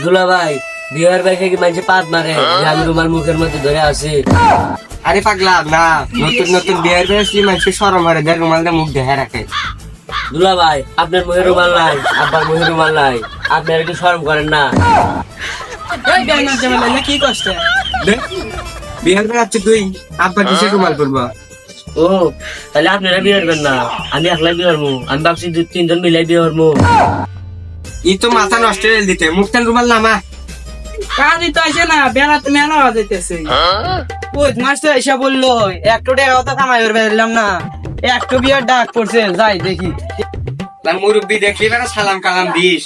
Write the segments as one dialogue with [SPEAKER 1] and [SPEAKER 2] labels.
[SPEAKER 1] দুলা ভাই বিহার বাইকে কি মানুষে পাত মারে যে আমি রুমাল মুখের মধ্যে ধরে আছি।
[SPEAKER 2] আরে পাগলা না, নতুন নতুন বিয়ের বেশি মানুষ সরম হারে দেয়, রুমালটা মুখ দেখে রাখে।
[SPEAKER 1] দুলা ভাই আপনার মুখে রুমাল নাই, আব্বার মুখে রুমাল নাই, আপনি আর একটু শরম করেন না।
[SPEAKER 3] কি কষ্ট
[SPEAKER 2] দেখ বিহার বেড়াচ্ছে তুই, আব্বা কিসে রুমাল করবো?
[SPEAKER 1] ও তাহলে আপনারা বিয়ে করবেন না, আমি একলাই বিয়ে করবো। আমি ভাবছি 2-3 জন মিলাই বিয়ে করবো।
[SPEAKER 2] ই তো মাথা নষ্ট হয়ে দিতে, মুখটান রুমাল নামা।
[SPEAKER 3] কাজই তো আসে না, বেড়াতে মেলা যেতেছে। ওই মাস্টার এসে বললো একটু টাকা কথা কামাই করে বেরলাম না, একটু বিয়ার ডাক পড়ছে, যাই দেখি।
[SPEAKER 2] তার মুরব্বি দেখলি বেটা সালাম কালাম দিস।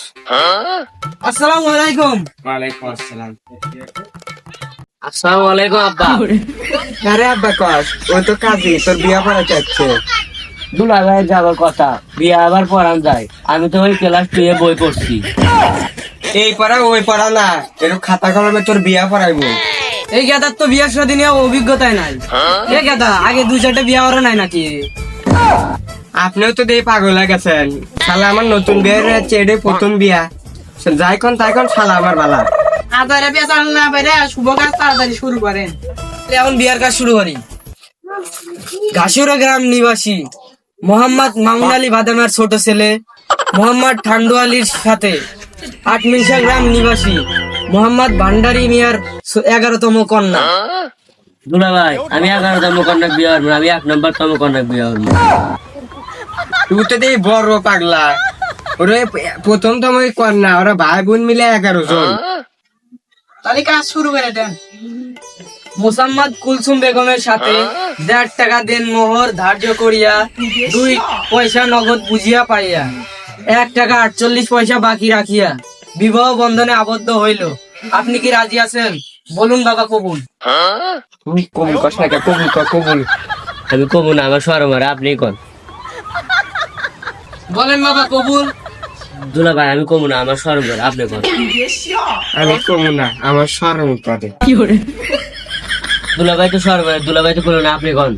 [SPEAKER 3] আসসালামু আলাইকুম।
[SPEAKER 2] ওয়ালাইকুম আসসালাম।
[SPEAKER 1] আসসালামু আলাইকুম আব্বা।
[SPEAKER 2] আরে আব্বা কস, ও তো কাজী, তোর বিয়া পড়া চাচ্ছে।
[SPEAKER 1] দুলা ভাই যাবার কথা, বিয়ে আবার পড়ান যায়। আমি তো ওই ক্লাস 2 এ বই পড়ছি।
[SPEAKER 2] এই পড়া ওই পড়া না, এরকম খাতা কলমে তোর বিয়া পড়াইবো।
[SPEAKER 3] এই গেদার তো বিয়ার সাথে নিয়ে অভিজ্ঞতাই নাই। এ গেদা আগে 2-4টা বিয়া ওরা নাই নাকি?
[SPEAKER 2] আপনিও তো দিয়ে পাগল হয়ে গেছেন। শালা আমার নতুন বিয়ের চেড়ে প্রথম বিয়া, যাই কোন তাই কোন শালা আমার বালা।
[SPEAKER 3] আদারে বিয়া চাল না বাইরে শুভ কাজ তাড়াতাড়ি শুরু করেন। এখন বিয়ার কাজ শুরু করি। ঘাসুরা গ্রাম নিবাসী মোহাম্মদ মামুন আলী বাদামের ছোট ছেলে মোহাম্মদ ঠান্ডু আলীর সাথে আটমিনশা গ্রাম নিবাসী মোহাম্মদ ভান্ডারী মিয়ার 11তম কন্যা।
[SPEAKER 1] দুলা ভাই আমি 11তম কন্যাক বিয়ে করবো, আমি 1 নম্বরতম কন্যাক বিয়ে করবো।
[SPEAKER 2] তুই তো দিয়ে বড় পাগলা, ওরে প্রথম তো আমি কন্যা, ওরা ভাই বোন মিলে 11 জন।
[SPEAKER 3] তাহলে কাজ শুরু করে দেন। মোসাম্মদ কুলসুম বেগমের সাথে 1,000 টাকা দেন মোহর ধার্য করিয়া 2 পয়সা নগদ বুঝিয়া পাইয়া 1 টাকা 48 পয়সা বাকি রাখিয়া বিবাহ বন্ধনে আবদ্ধ হইল। আপনি কি রাজি আছেন? বলুন বাবা কবুল।
[SPEAKER 2] তুই কবুল কস না কে? কবুল কর, কবুল।
[SPEAKER 1] আমি কমু না, আমার শরম আর আপনি কোন।
[SPEAKER 3] বলেন বাবা কবুল।
[SPEAKER 1] দুলা ভাই আমি কমু না, আমার শরম করে আপনি কোন।
[SPEAKER 2] আমি কমু না, আমার শরম করে।
[SPEAKER 1] দুলা ভাই তো শরম করে, দুলা ভাই তো কোনো না, আপনি কোন।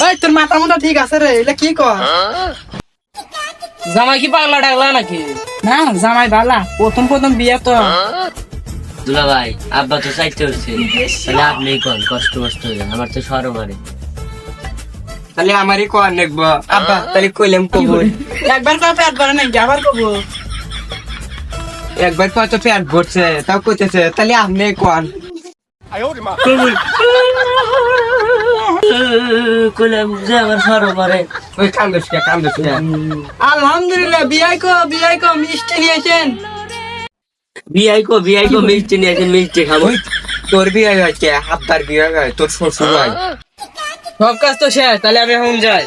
[SPEAKER 3] এই তোর মাথা মোটা ঠিক আছে রে, এটা কি কর? জামাই কি পাগলা টাগলা নাকি? না জামাই বালা, প্রথম প্রথম বিয়ে তো।
[SPEAKER 1] দুলা ভাই আব্বা তো চাইতে হচ্ছে, তাহলে আপনি কোন। কষ্ট কষ্ট হয়ে যায়, আমার তো শরম করে।
[SPEAKER 2] তাহলে আমারই কোয়ার নেকবো আব্বা, তাহলে কইলাম কবুল।
[SPEAKER 3] একবার কবে পেট ভরে নাকি আবার কবো?
[SPEAKER 2] একবার কত পেট ভরছে তাও কইতেছে, তাহলে আপনি কোয়ান কবুল।
[SPEAKER 1] কইলাম যে আমার শরম করে।
[SPEAKER 2] ওই কান্দস কে, কান্দস কে?
[SPEAKER 3] আলহামদুলিল্লাহ বিয়াই কো মিষ্টি নিয়েছেন।
[SPEAKER 1] বিয়াই কো মিষ্টি নিয়ে আসেন, মিষ্টি খাবো।
[SPEAKER 2] ওই তোর বিয়ে হয়েছে, আব্বার বিয়ে হয়, তোর শ্বশুর হয়।
[SPEAKER 3] সব কাজ তো শেষ, তাহলে আমি এখন যাই।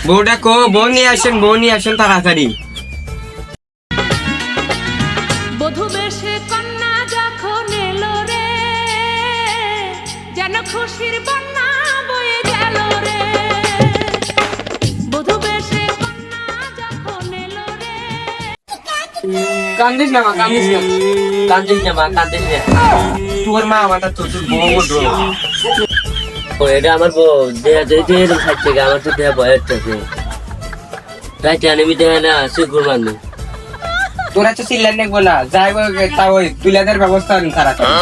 [SPEAKER 2] বউটা কো, বউ নিয়ে আসেন, বউ নিয়ে আসেন তাড়াতাড়ি।
[SPEAKER 4] বধূ বেশে কন্যা যখন এলো রে, যেন খুশির বন্যা বয়ে গেল রে। বধূ বেশে কন্যা যখন এলো রে।
[SPEAKER 3] কান্দিস না মা, কান্দিস না।
[SPEAKER 1] কান্দিস না মা, কান্দিস না।
[SPEAKER 2] তোর মা আমাদের তোর বউ বলবো।
[SPEAKER 1] ও এটা আমার বউ, দেয়া এরকম খাট থেকে আমার তো দেয়া ভয় হচ্ছে। রাইতে আনবি দেয় না, শিকুর মানু।
[SPEAKER 2] তোরা তো চিল্লান নেকবো না, যাই তা ওই তুলাদের ব্যবস্থা তাড়াতাড়ি।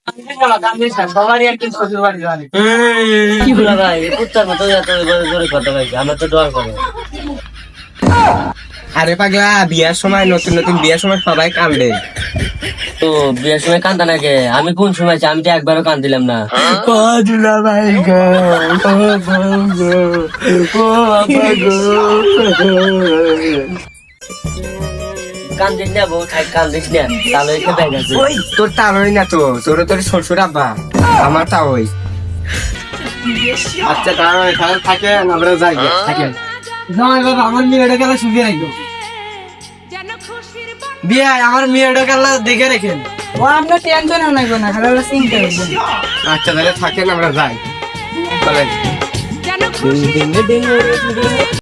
[SPEAKER 3] কান্দিস না মা, কান্দিস না। সবারই একটু শ্বশুর বাড়ি যাওয়া।
[SPEAKER 1] কি বলা ভাই, কুত্তার মতো এত জোরে কথা বলছে, আমার তো ডর করে।
[SPEAKER 2] আরে পাগলা, বিয়ার সময় নতুন নতুন বিয়ার সময় সবাই কান্দে।
[SPEAKER 1] তো বিয়ের সময় কান্দা নাকি? আমি কোন সময় আমি তো একবারও কান্দিলাম না।
[SPEAKER 2] দুলা ভাই গো, ও বউ গো, ও বাবা গো।
[SPEAKER 1] কান্দিস না বউ, থাক কান্দিস না, তাহলে এসে ব্যাগ আছে।
[SPEAKER 2] ওই তোর তাওই না তো, তোর শ্বশুর আব্বা, আমার তাওই। আচ্ছা তাহলে থাকে, আমরা যাই থাকেন।
[SPEAKER 3] জামাই বাবা আমার মেয়েটা গেলা শুকিয়ে রাখবো।
[SPEAKER 4] যেন খুশির বন্যা
[SPEAKER 3] বিয়ে আমার মেয়েটা গেলা দেখে রেখেন। ও আপনার টেনশন লাগবে না, খালি চিন্তা করবেন।
[SPEAKER 2] আচ্ছা তাহলে থাকেন, আমরা যাই। চলেন।
[SPEAKER 4] যেন খুশির